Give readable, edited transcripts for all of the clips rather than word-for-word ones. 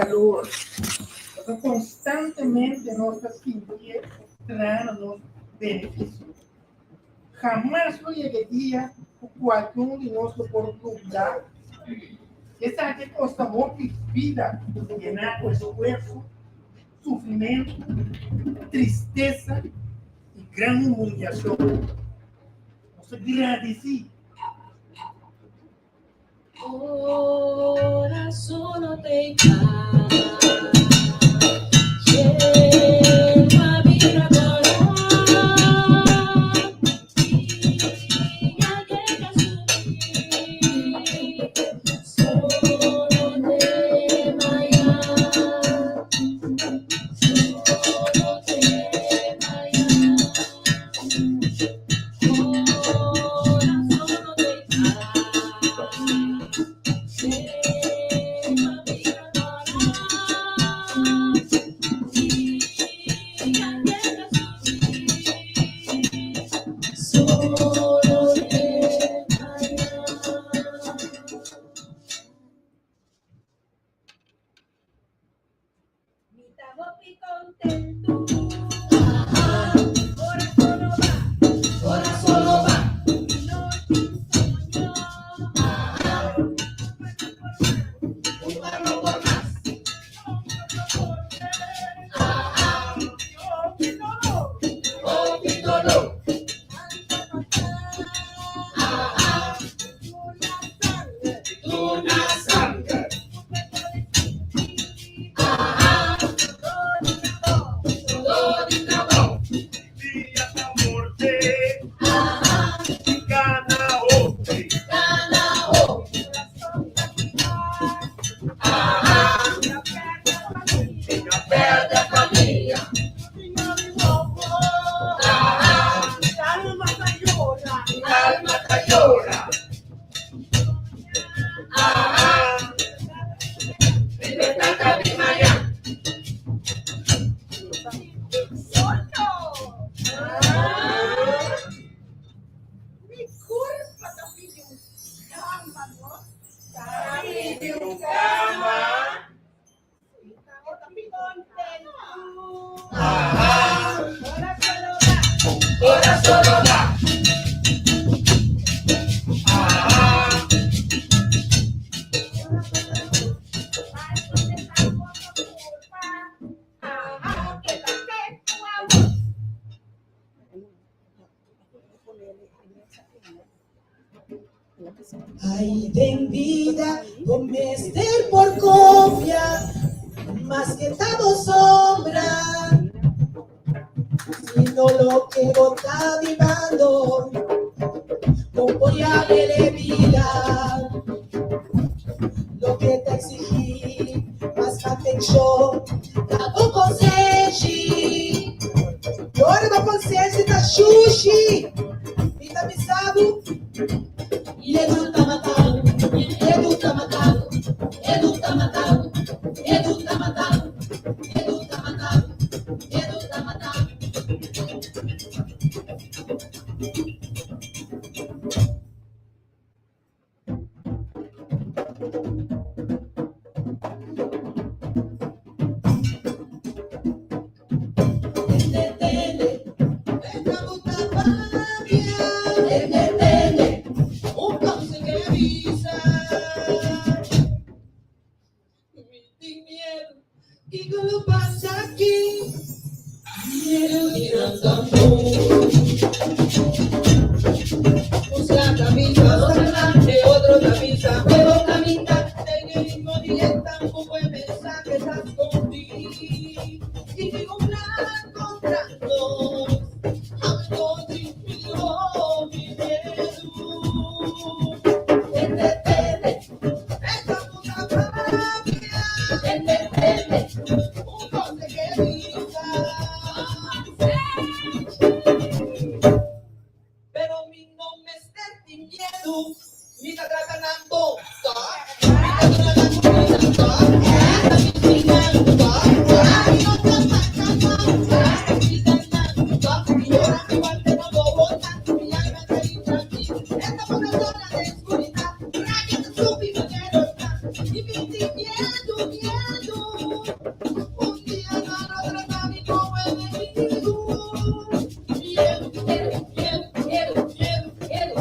calor. Então, constantemente nós estamos trazendo benefícios. Jamás no llegaría a cualquier de nós por duvidar. Essa aqui custa muita vida, llenar o esforço, sofrimento, tristeza e grande humilhação. Nós agradecemos. Ora sono deitata, c'è una vita Ay, den vida, comester por copia, más que dado sombra, sino lo que está vivando, con voy a darle vida, lo que te exigí, más atención, dado consegui, agora da consciência da Xuxi, e da Misabu. Edu tá matado, Edu tá matado, Edu tá matado, Edu tá matado, Edu tá matado, Edu tá matado. ¿Y cómo pasa aquí? Miedo mirando usa camisa, otra grande, otro camisa, pero camisa, en el mismo día tampoco el mensaje está contigo. Y tengo un plan contra dos, ando diciendo mi miedo. Entendete, esta puta rabia, entendete. Pero mi nombre es de miedo, mi está ganando, mi está ganando, Un día ganó otro Tami como enemigo. Miedo, miedo, miedo, miedo, miedo, miedo.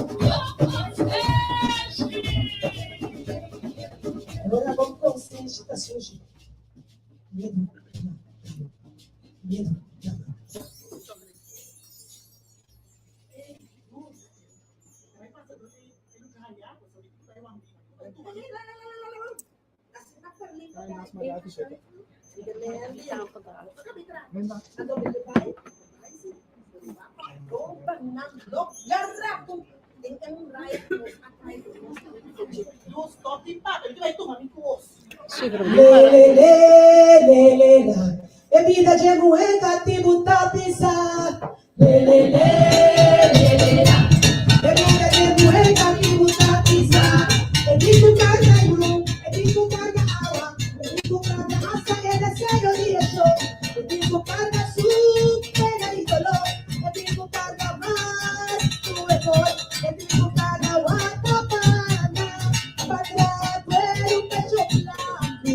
Agora vamos com vocês, está sujo. Medo. Medo. E vida de mueca tibu tapisa. Le le le le la. E vida de mueca tibu tapisa. E digo carga yu, e digo carga agua, e digo carga asa e deseo y eso. E digo carga su pena y dolor. E digo carga más tu mejor. E digo carga guatapana. Para traer un pecho blanco.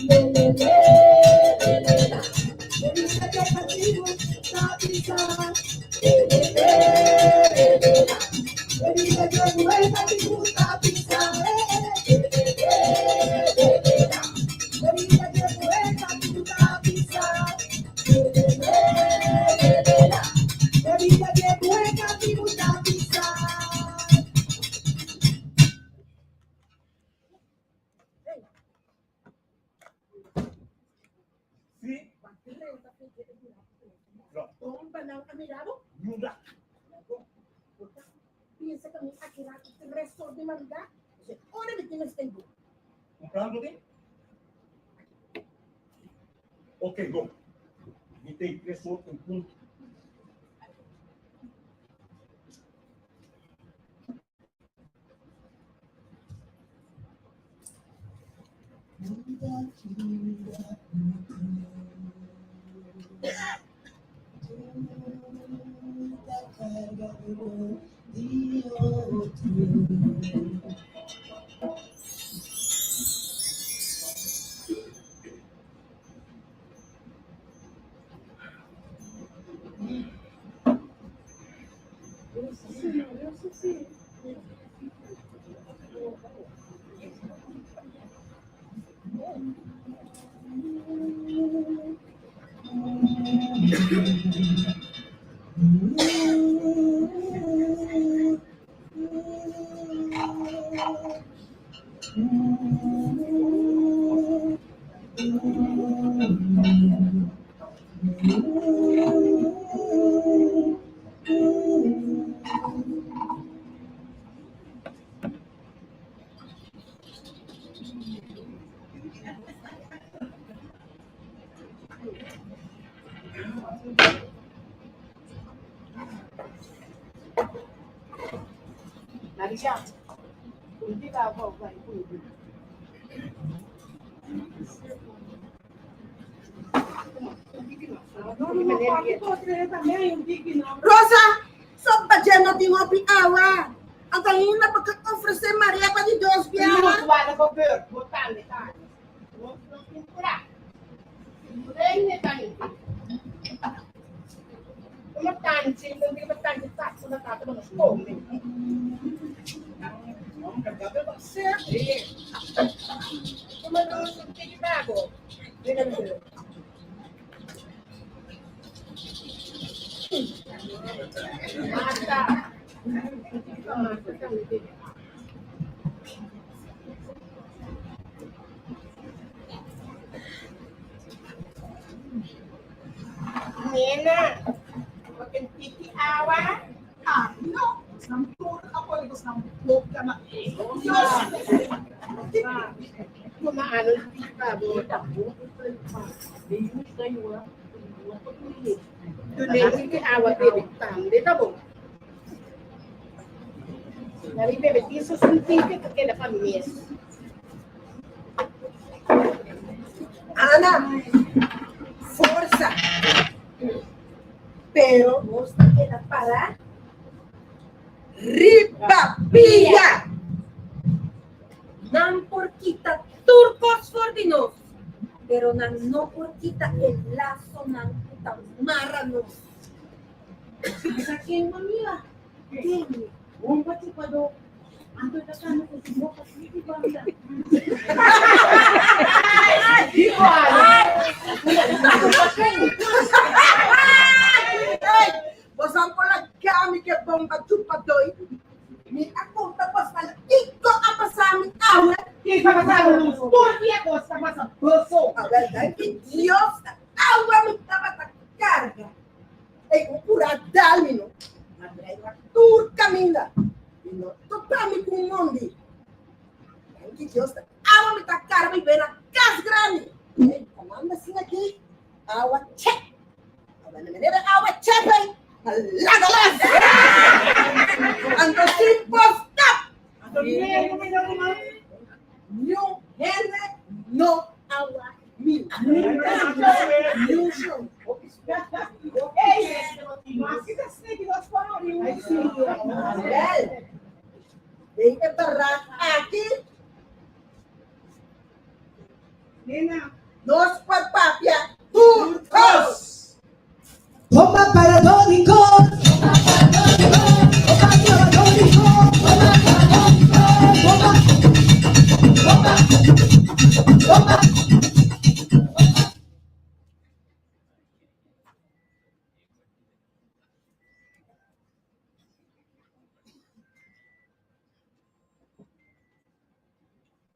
Le le le. Piensa que mi aquí el resto de Navidad, ahora me tienes que ir. Comprándote? Ok, go. Me tem 3 outros pontos. Maria, hindi ka ako kay Puyo. Rosa, só para dizer não tem uma piawa. A Taina para oferecer Maria para de Deus piawa. Não vai para ver, botar detalhe. Não tem curar. Nem detalhe. Uma tante, não tem uma tante tá, só na casa não come. Vamos cantar para você. Como não se tem pago. Vem ver. Mata. Nena, makin titi awa. Ah, no. Nampur ako ligos ng blog ka na. Kumaano di pa bo tabo. Doon yung awa bebek tam, di tabo. Dari bebek isso sentir que queda família. Ana, força. Pero você queda para Ripapilla. Nan porquita turcos for dinos. pero no por quita el lazo nan marranos. Sa kin mamila. ¿Quién? Un patipado. Ando takano ko si Boca City banda. Vos ang pala kami ke bomba chupadoy. Ni ako tapos na ito apa sa aming awe. Quem vai passar a luz? Por que a costa passa passou? A verdade que Dios awa mi tava ta carga. E o pura dalmino. Andrei na tur caminda. E no topami com mondi. E que Dios awa mi ta carga e vem na casa grande. E comanda assim aqui. Awa check. Awa na maneira awa check. Laga las. Ando sin stop. New Henry no awa mi. New show. Ei, mas que assim que nós falamos? Vem que barrar aqui. Nena, Nós papapia. Turcos. toma para Dónico.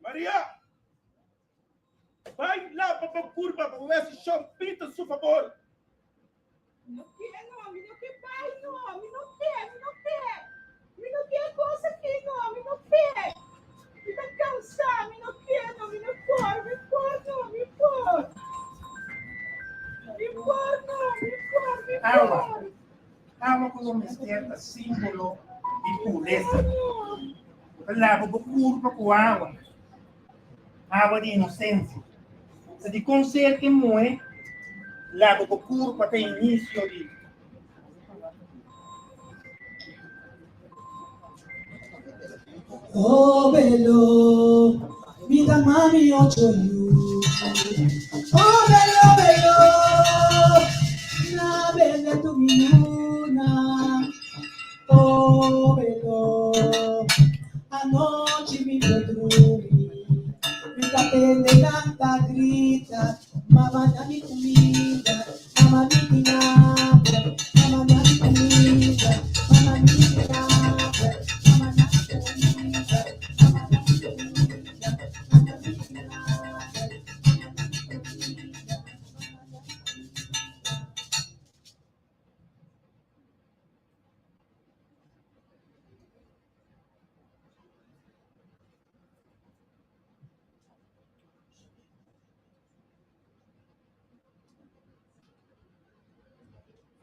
Maria! Vai lá para a curva para ver se chão pinta, por favor. Não quer, não, me não quer pai, não, me não quer, me não quer. Me não quer coisa aqui, não, me não quer. Me tá cansado, me não quer, não, me não for, me for, não, me for. Me for, não, me for, me Alma. for. Água como mesquita, símbolo de pureza. Lava por curva com água. Água de inocência. Se de conselho que moe, lava por curva até início de. Oh, bello, vida mami ocho you. Oh, bello, bello, na bella tu mi luna. Oh, bello, anoche mi bedroomie. Grita pende, canta, grita, mamá dame comida, mamá me vinagre, mamá dame comida, mamá me vinagre, mamá dame comida, mamá dame comida, mamá me vinagre.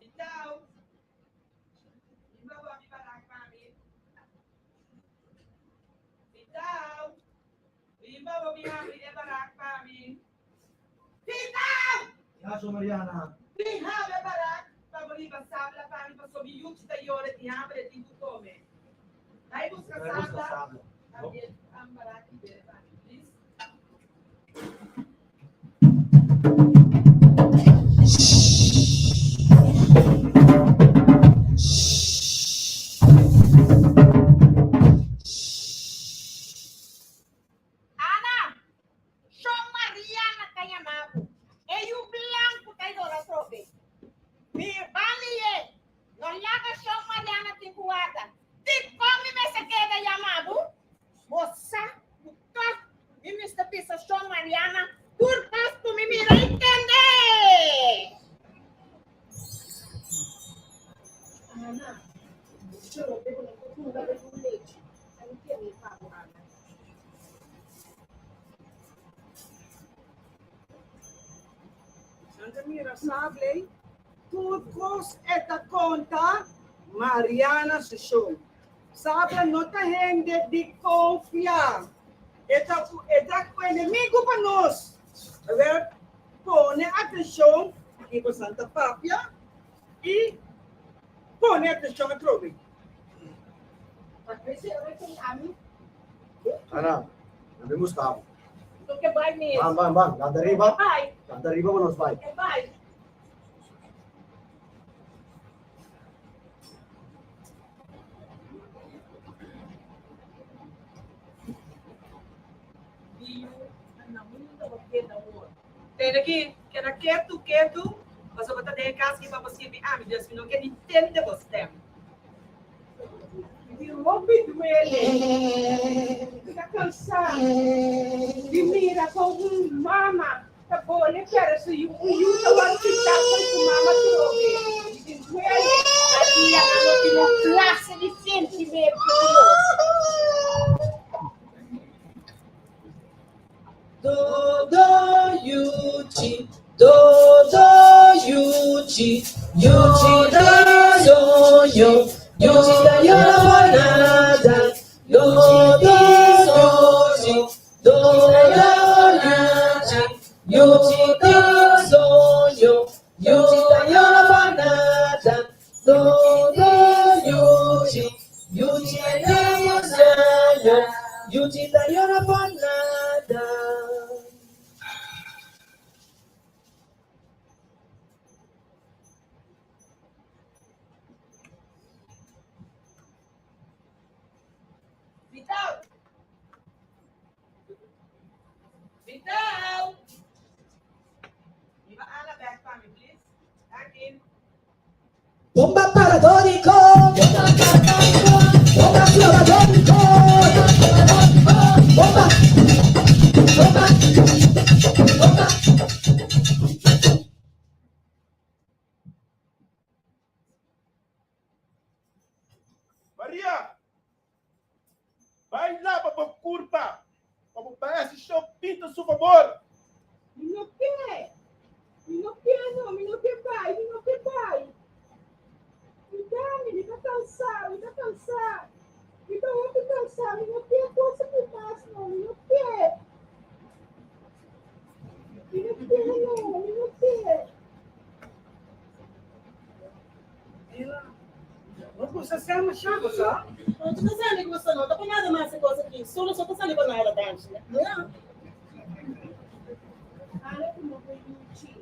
Então, vamos parar para mim. Então, vamos parar para mim. Kaso Mariana, Have barak, pabali basabla para para sob yuti da yore di abre di come. Dai busca vai buscar sabla. sábado. Am barak di bere, please. Ana, show Mariana kaya mabu. E o blanco kay dora trobe. Mi balie. No laga show Mariana tinkuada. Ti come me se queda yamabu. Moça, bukas. E Mr. Pisa show Mariana. Turcas tu me mira entender. Ana, eu pego na cultura do leite. Eu não quero ir para lá. Sandamira sabe, Turcos esta conta Mariana se show. Sabe não tá rende de confiar. Esta com inimigo para nós. A ver, pone atenção aqui para Santa Pápia e pone atenção a Trobe. Mas esse eu tenho a mim. Ana, nami Gustavo. So que vai mesmo. Bang. Lá deriva. Vai, Lá deriva, vamos vai. que vai. Tem aqui, que era quieto. Mas eu vou ter casa que vamos escrever. Meu Deus, não quer entender você. De roupa do ele. Fica cansado. De mira com mama. Tá bom, ele quer se eu vou ficar com mama sobre. De ele. Aqui a não tem classe de sentimento. Yuchi, Yuchi da yo, Yuchi da yo la banana, Yuchi da yo, Yuchi da yo la banana, Yuchi da yo la banana. Vital! Give Anna back for me, please. Thank you. Bomba paradórico. Bomba paradórico. Bomba. Maria! Vai lá para a curva! Como parece, chão pinta, por favor! Não quer. Não quer pai. Ele tá cansado. Então eu tô cansado. Ele não quer coisa que faça, não. Ele não quer. Não precisa ser uma chave só. Não estou saindo com você, não. Estou com nada mais essa coisa aqui. Só estou saindo com nada, Dante. Não. Olha como foi mentir.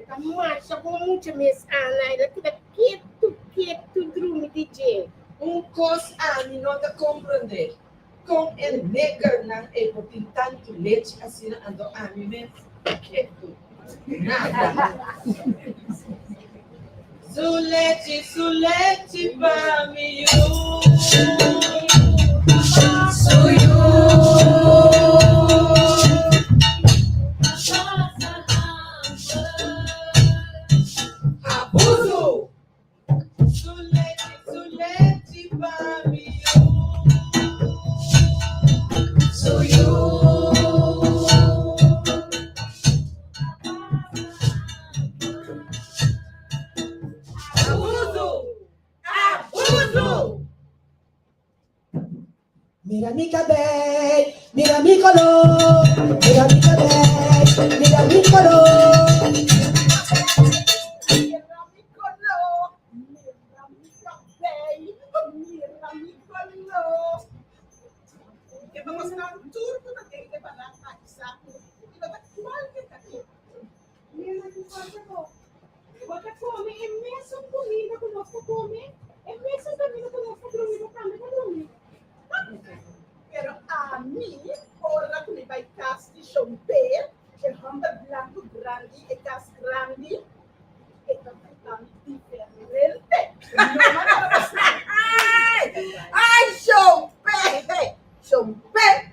Tá marcha com muito mesmo. Ela fica quieto, drume, DJ. Coisa Annie não está compreender. Com ele negar não é por tanto leite assim ando a mim mesmo. Quieto. Nada. Sulete para mim. Abuso. Sulete para mim. Mira mi cabello, mira mi color, mira mi cabello, mira mi color. Que vamos a dar um turno na tem que parar a saco. E vai qual que tá aqui. Mira que coisa boa. Você come, é mesmo comida que nós comemos. É mesmo comida que nós comemos também, não dormir. Pero a mim, ora que me vai casar de chomper, que ramba blanco grande e cas grande, e também diferente. Ai, chomper! Chomper!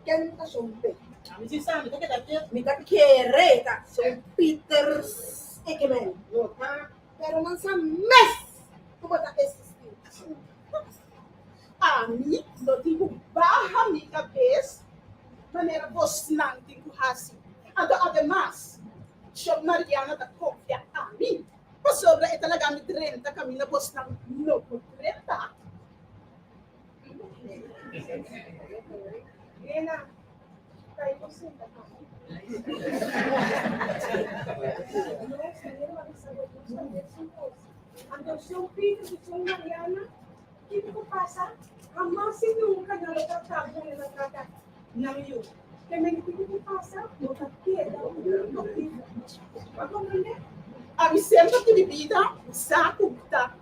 Quem não tá chomper? Me diz, sabe, tá que tá aqui? Me dá quereta, são Peters e que vem, tá? Pero não são mes, como tá esses filhos. A mim, não digo barra minha cabeça, maneira bostante com assim. Ademais, chama Mariana da confia a mim, mas sobre é talaga me trenta, caminha bostante, não por trenta. Helena, tá aí você, tá? Ando seu filho de São Mariana, o que passa? A mãe se nunca não trata bem na trata não eu. Que me dijo que pasa, no te queda, no te a mim sempre tive vida, saco, tá?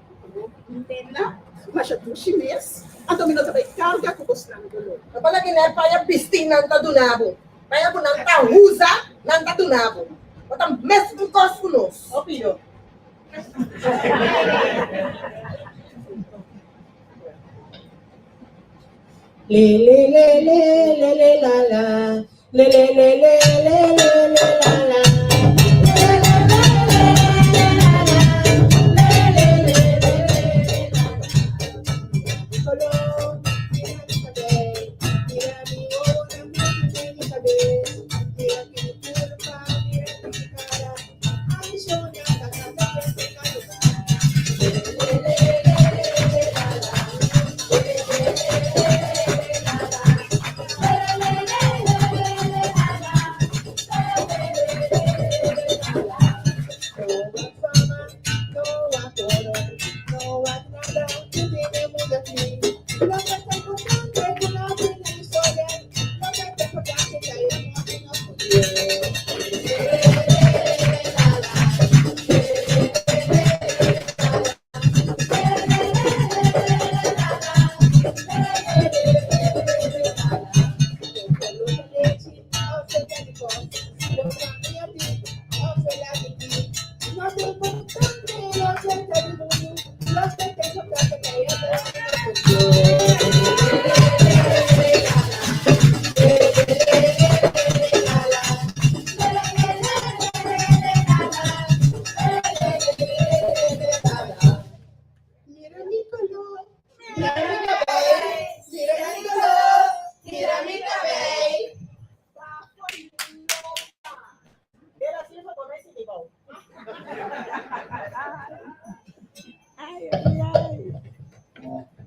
Nena, mas eu tô chinês, a domina também carga com os trangos. Kapag kinaya pisting ng tadunabo, kaya po ng tahuza ng tadunabo. Matang mes ng koskunos. Ó, filho. Le le le le le le la la. Le le le le le le le la la.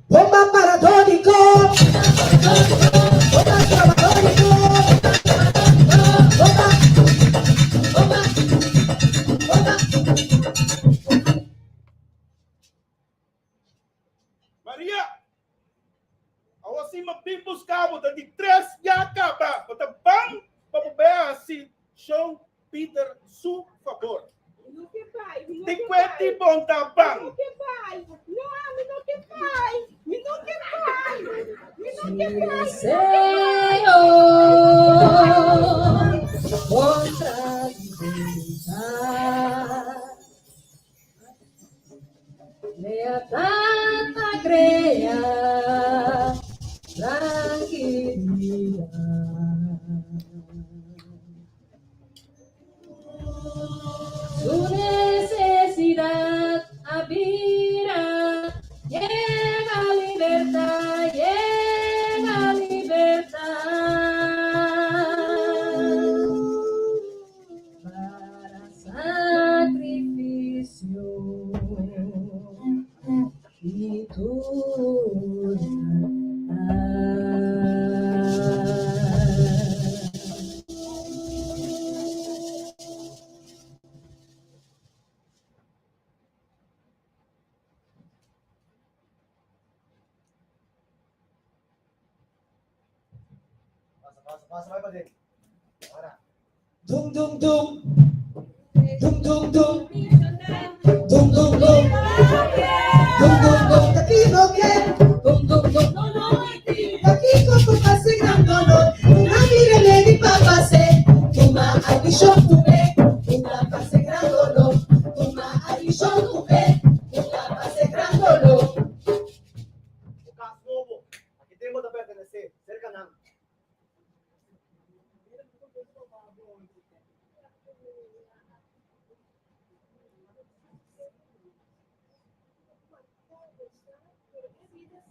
Bomba para Tónico. Bomba para Tónico. Bomba. Bomba. Bomba. Maria, ako si mapipos ka mo, tadi tres yaka ba? Patabang, papabayaan si São Peter su favor. No que vai, no Di que kwenti vai. bong tabang. No que vai. No, me no que vai. Me no que vai. Me no que vai. Senhor, contra Lea tanta crea, tranquilidad. Su necesidad abrirá, llega libertad, llega libertad. Para sacrificio y tu Pasa, vai pra dentro. Bora. Dum dum dum, dum dum dum, dum dum dum, dum dum dum, daqui no quer, dum dum dum, daqui como passa grandolo, una mira de papase, uma alishon tuve, uma pase grandolo, uma alishon tuve, uma pase grandolo. O caso novo. Aqui tem outra pertencer. Cerca não.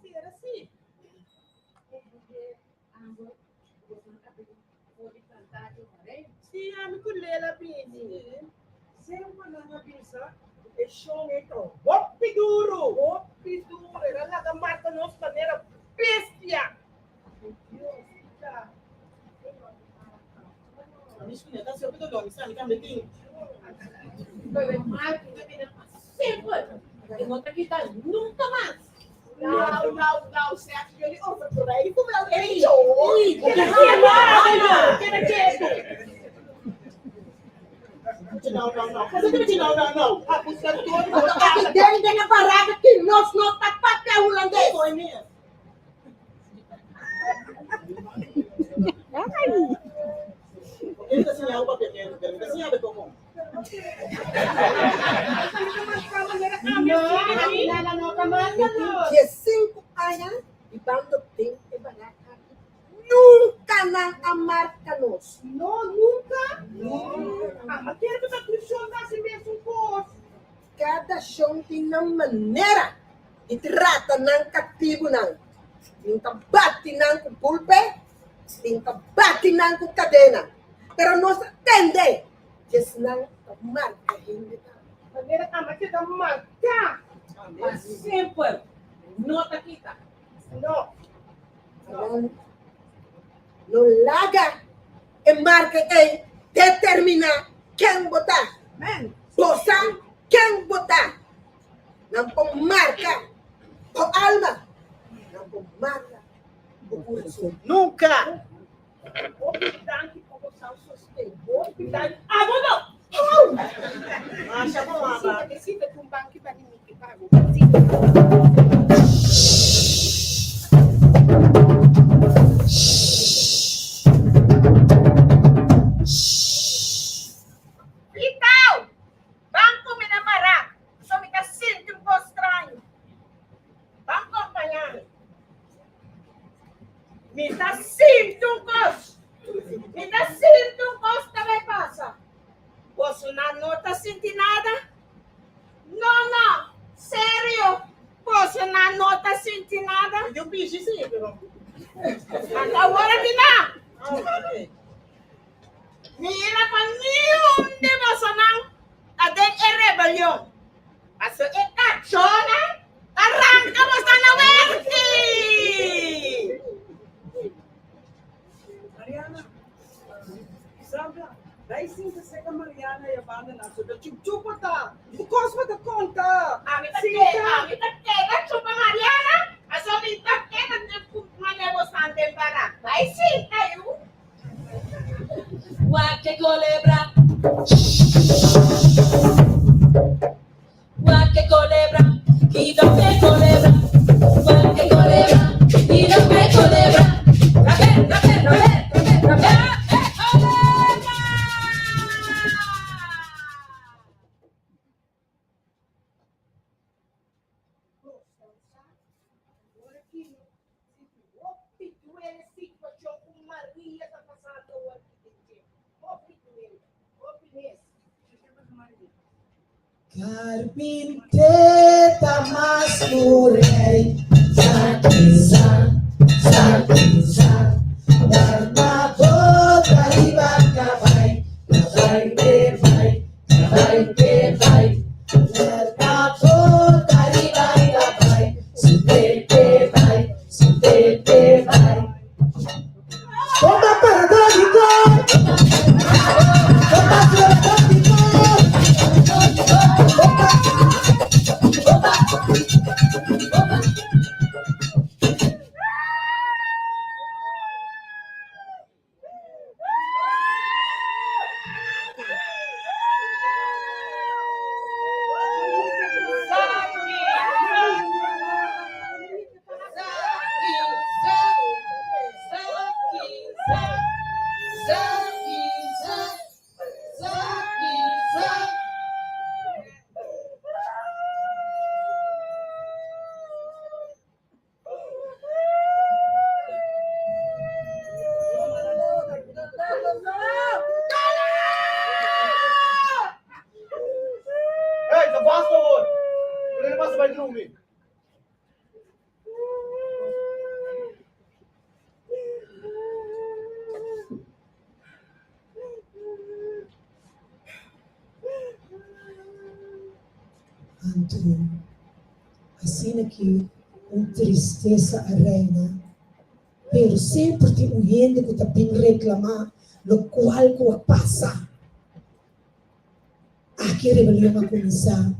Ser assim. Sim, a me colher a bini. Sempre na bisa. E show então. Hopi duro. Era lá da marca nossa maneira bestia. A minha escolha tá sempre do nome, sabe? Que metinho. Sempre. Eu não acreditar nunca mais. Nou, zeg jullie overdrijven wel een Não, não. A música toda. Aqui dentro tem a parada que nós não tá papel holandês. Foi mesmo. Ele tá sem algo pequeno, ele tá sem algo comum. De 5 anos, e bando tem que barato. Nunca não amarca nós. Não, nunca. Não. Quero que você funcionasse mesmo com Cada chão tem uma maneira de trata não cativo não. Tem que bate não com pulpe, tem que bate não com cadena. Pero nós atende. Just não marca ainda. maneira que a máquina marca. É simples. Nota kita. Não. No larga e marca e determina quem botar. Bosa quem botar. Não com marca. Com alma. Não com marca. Com coração. Nunca. Oportunidade para você sustentar. Oportunidade. Ah, não. Acha bom, Abba. Decide com banco para mim que pago. Então, banco me namorar. Só me dá sinto um pouco estranho. Vamos acompanhar. Me dá sinto um gosto. Me dá sinto um gosto também passa. Posso não tá sentindo nada? Não. Sério. Posso não tá sentindo nada? Eu pedi sim, pero. Agora de não. Mira para nenhum de vocês não. Até é rebelião. Mas é cachona. Arranca você na verde. Mariana, sabe? Daí sim você que a Mariana e a banda na sua chupa tá. O cosmo da conta. A mim tá queda, chupa Mariana. A sua mim tá queda de uma negociante em Pará. Aí sim, caiu. Guaque culebra. Guaque culebra. Y no me culebra. Guaque culebra. Y no me culebra. Rapé. Carpinteta masmurei, saquisa, dharma boca e vaca vai, vai, dharma boca e vaca vai, sutete vai. Toma paradójico, toma paradójico. Hey, the boss over. Ele passa by through me. Antônio, assim aqui, tristeza a reina, pero sempre te oyendo que te vem reclamar, lo cual que passa. Aqui a rebelião vai começar,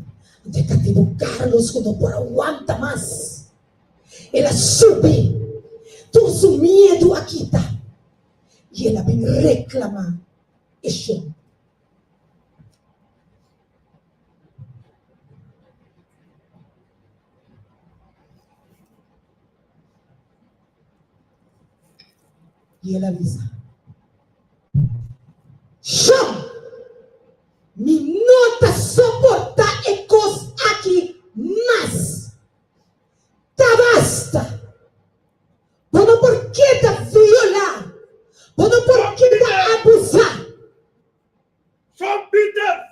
de cativo Carlos que não pode aguentar mais. ela sube, todo su miedo aqui tá. E ela vem reclamar isso. E ela avisa: Chão, me nota suportar e coisa aqui, mas tá basta. Bueno, por que tá violar? Bueno, por que tá abusar? São Peter!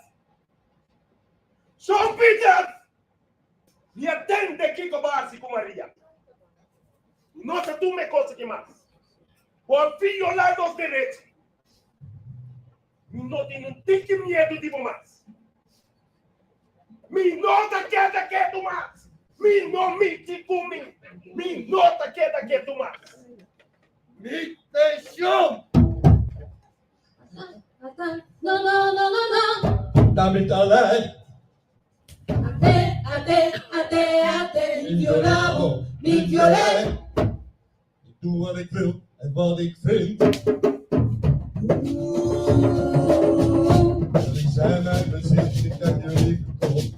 São Peter! Me atende aqui com básico, Maria. Nossa, tu me consegue mais. Por violar os direitos. Me nota não tem medo de mais. Me nota queda que tu mais. Me não me tipo me. Me nota queda que tu mais. Me deixou. No, no, no, no, no. Dá-me talé. Até, me violavo, me violei. Ik doe wat ik wil en wat ik vind. Jullie zijn mijn bezit, ik heb jullie gekocht.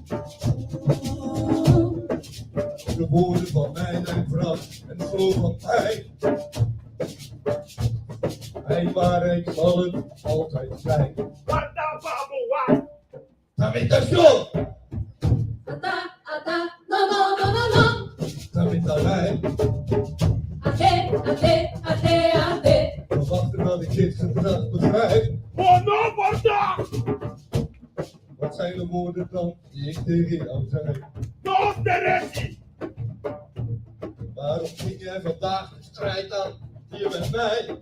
De woorden van mijn vrouw en de geloof van mij. Hij waar ik zal het altijd zijn. Wat dan, baboe? Tamit zo! Ata, no, no, no, no, no. Tamit alay. Ate. Verwacht dat ik dit gedrag begrijp. Bono, bono! Wat zijn de woorden dan die ik tegen jou zei? Nog de rest! Waarom ging jij vandaag de strijd aan hier met mij?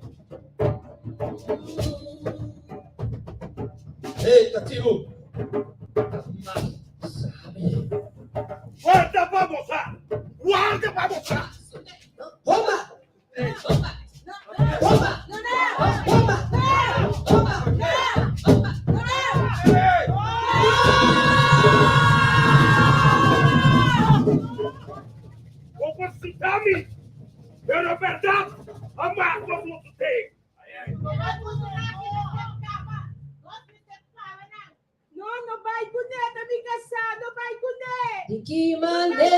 Hé, Tatiru! Guarda, babosa! Guarda, babosa! Toma! Opositami! Pero verdad, amar todo mundo tem! No vai kunet, amiga Sá, no vai kunet. De que maneira?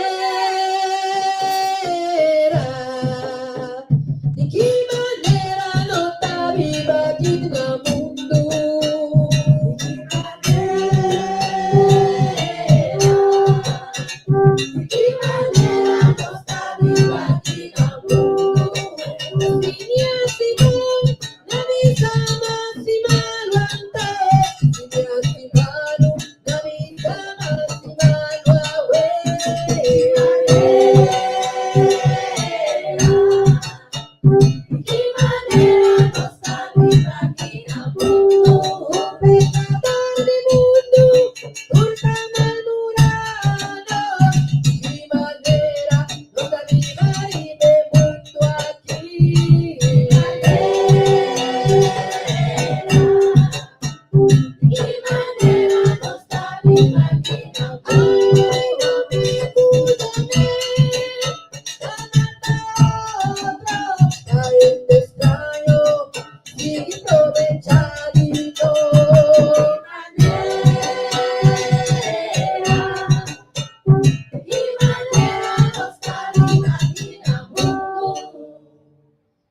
De que maneira não tá viva aqui no mundo? De que maneira não tá viva aqui no mundo? Minha Simão, na missa máxima lo andou. Minha Simão, na missa máxima lo de que maneira nós tá viva aqui no mundo? O pecador do mundo, por malmurado. De que maneira nós tá viva e bem muito aqui? De que maneira nós tá viva aqui no mundo?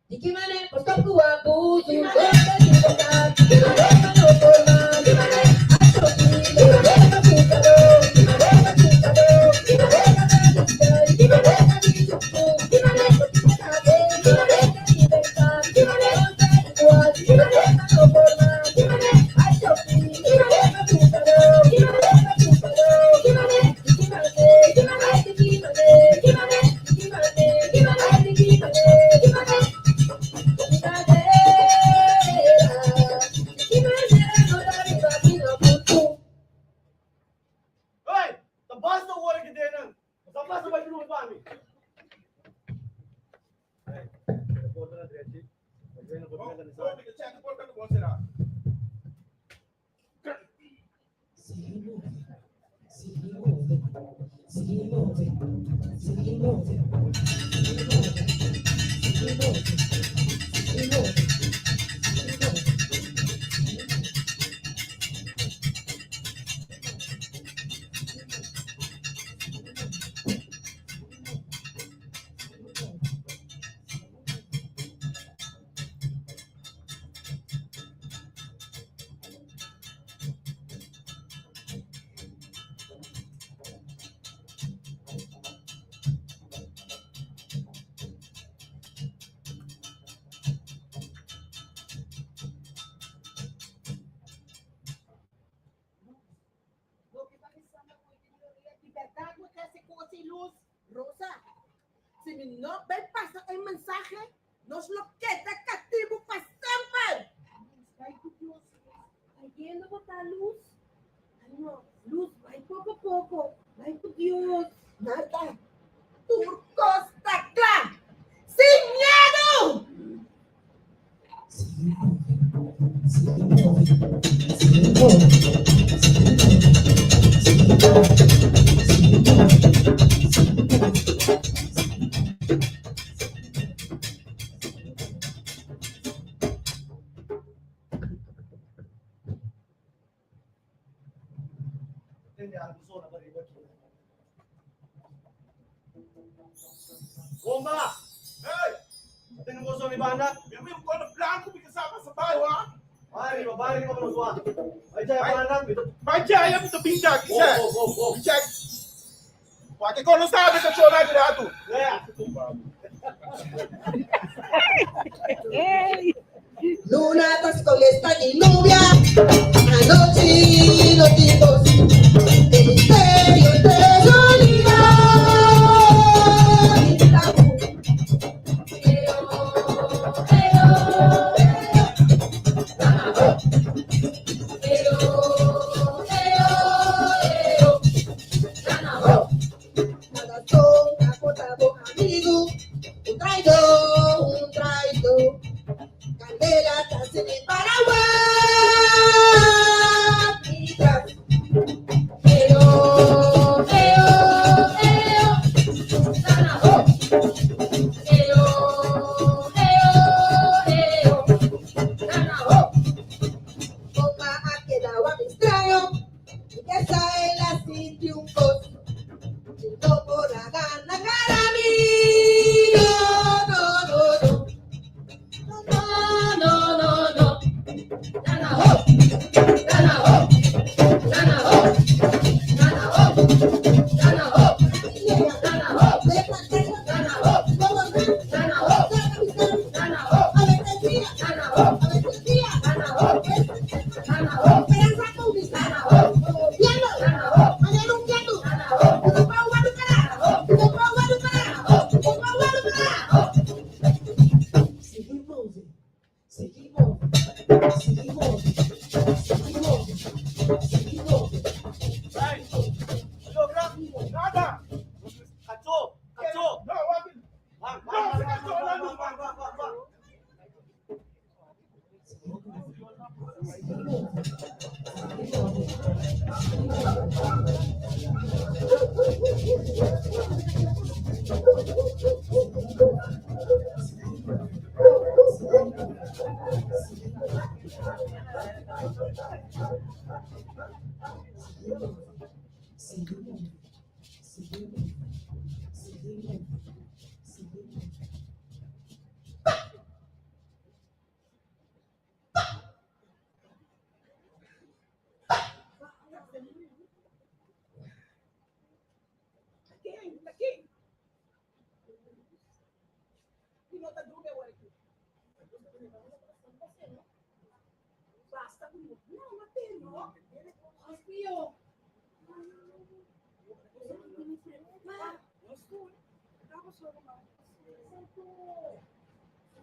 De que maneira por tanto abuso, tanta liberdade, de que maneira não formar, de que maneira achou que de maneira pecador, de maneira pecador, de maneira pecador, de maneira pecador, de maneira pecador, de maneira libertar, de maneira igual, de maneira não formar, de maneira achou que de maneira pecador, de maneira pecador, de maneira de que maneira, de maneira de que maneira, de maneira de que maneira, de maneira de que maneira, de maneira Hey, the bus don't want to get there now. The bus don't want to do me. Hey, report na direto. Vem no botar na sala. Fica check report no você lá. Se remove. Lo que está pensando de verdad no te hace cosa y luz. Rosa, si mi no ve pasa el mensaje, nos lo queda cativo para siempre. Ay, Dios, ay, yendo botar luz. Ay, no, luz, vai poco a poco. Ay, por Dios. Nada. Turcos está claro. ¡Sin miedo! Entiende a persona para ir aqui. Bomba! Ei! Tem um gozão de banda? Meu amigo, quando branco, fica sabe, sabe, ó. Mari, mo kalau suat. Ay, jaya banda gitu. Vai jaya, muito pinta, que Oh, é. oh, oh, oh. Check. Pode quando sabe que eu chorar direto. É. Lunatas con esta diluvia, anoche los tipos, el misterio de nada son acotado amigo, un traidor, candela, casi de Paraguay, Bomba ha quedado a mi extraño, y que sabe la sin triunfos. No por la gana cara a mí. Nada. Kacau. Não, Aqui. E não tá dúvida agora aqui. Basta comigo. Não, não tem, não. Confio.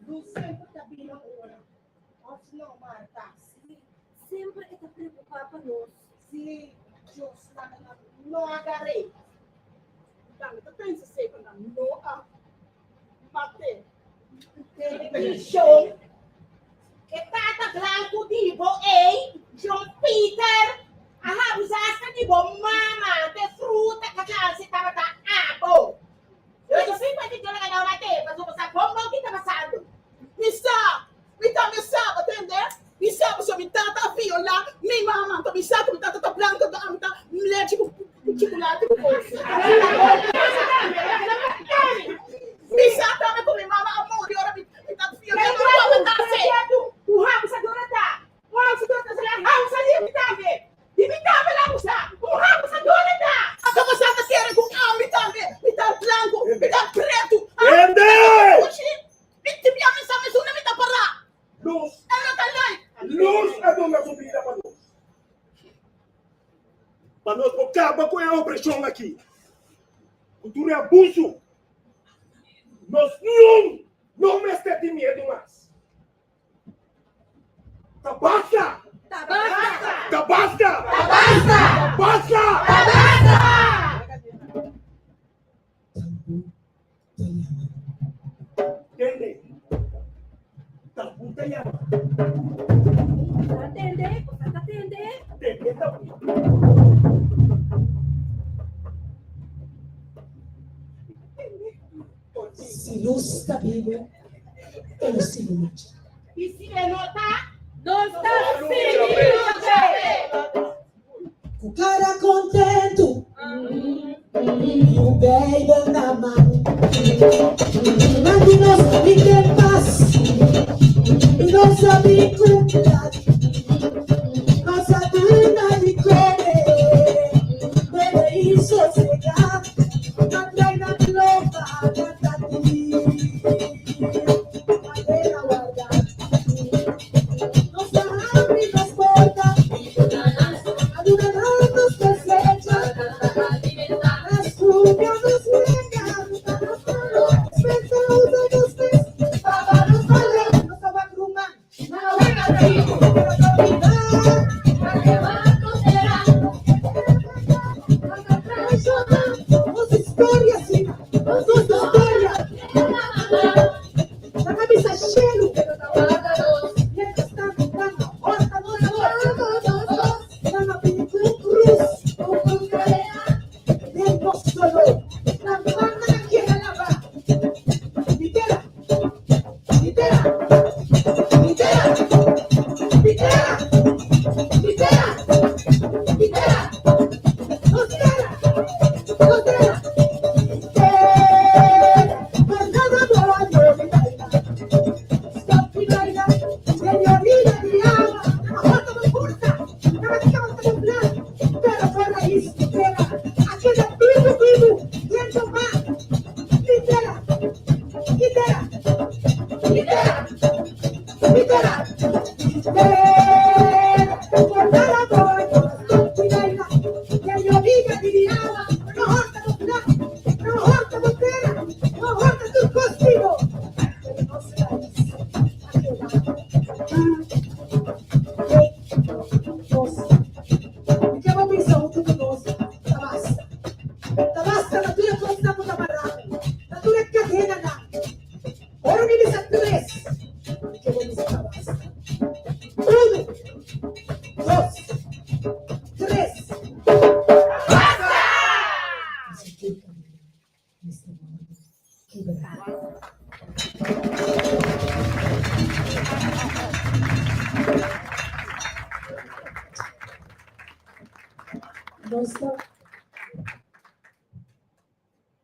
Luciano está vindo agora. Não, Marta. Sempre está preocupada por nós. Sim, eu não agarrei. Então, pensa sempre, não a bater. Show. Que tata blanco digo, ei, John Peter. A habusasta digo, mama, te fruta Mas nós vamos acabar com a opressão aqui. Cultura é abuso. Nós não me tem medo mais. Tá basta! Tá basta! Tá basta! Tá basta! Tá basta! Tá basta! Entende? Tabu tá yama. Tá atender? Tá atender? Entende, tabu. Se luz está viva, ele se ilumina. E se ele não tá, Nós tá Com cara contento, e o baby na mão. Mas nós sabemos ter paz, e nós sabemos cuidar. Nossa duna de comer, bebe e sossegar. Na treina louca, canta ti. Madeira guarda. Nossa abre nas portas, adorando nos desejos. As rugas nos negam, os pensados dos pés, babados valendo, nossa bagruma, na hora trigo, nossa história, sim, nossa história. Na cabeça cheio,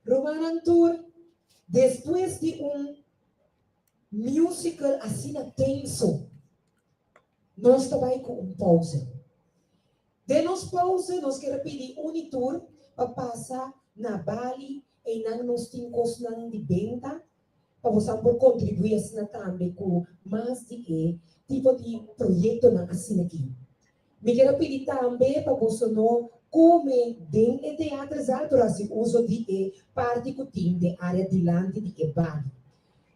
Romanan Tour, después de un musical así tenso, nós também com pausa. De nos pausa, nós queremos pedir um tour para passar na Bali e nós temos de venda para você contribuir assim também com mais de tipo de projeto na assim aqui. Me quero pedir também para você não come bem e teatro alto assim uso de parte que tem de área de lande de Bali.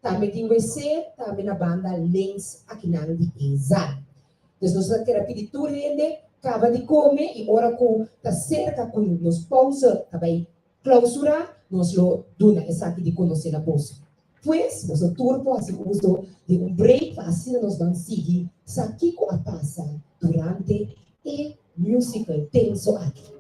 Também tem você também na banda Lens aqui na de Exal. Então nós queremos pedir tudo rende acaba de comer e ora com tá cerca com nos pausa também clausura nos lo duna essa aqui de conhecer a bolsa. Pues nós turbo assim uso de break assim nós vamos seguir aqui com a passa durante e musical tenso aqui.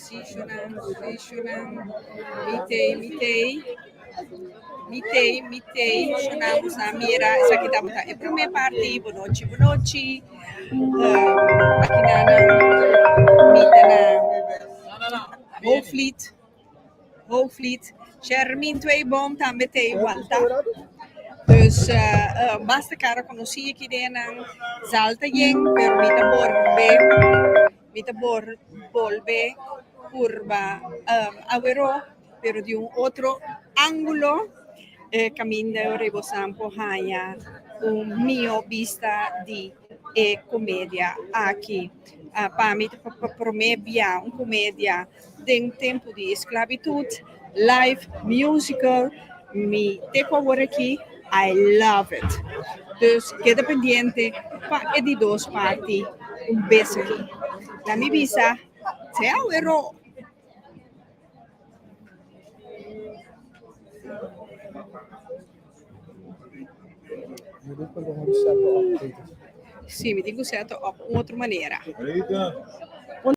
posicionam. Mitei, chunamos na mira. Essa aqui tá a primeira parte, boa noite. Aqui na mita na Hoogvliet. Shermin 2 bom também tem Walta. Dus basta cara conheci aqui dentro Zalta Yen, pero mita volve curva avero, pero de outro ângulo. Caminho Rebosampo Haya, mio vista de comédia aqui. Para mim, para mim, comédia de tempo de esclavitud, live, musical, me te favor aqui, I love it. Dus, queda pendiente, é de duas partes, beijo aqui. Na minha visa, tchau, ero. Sim, me digo certo, outra maneira.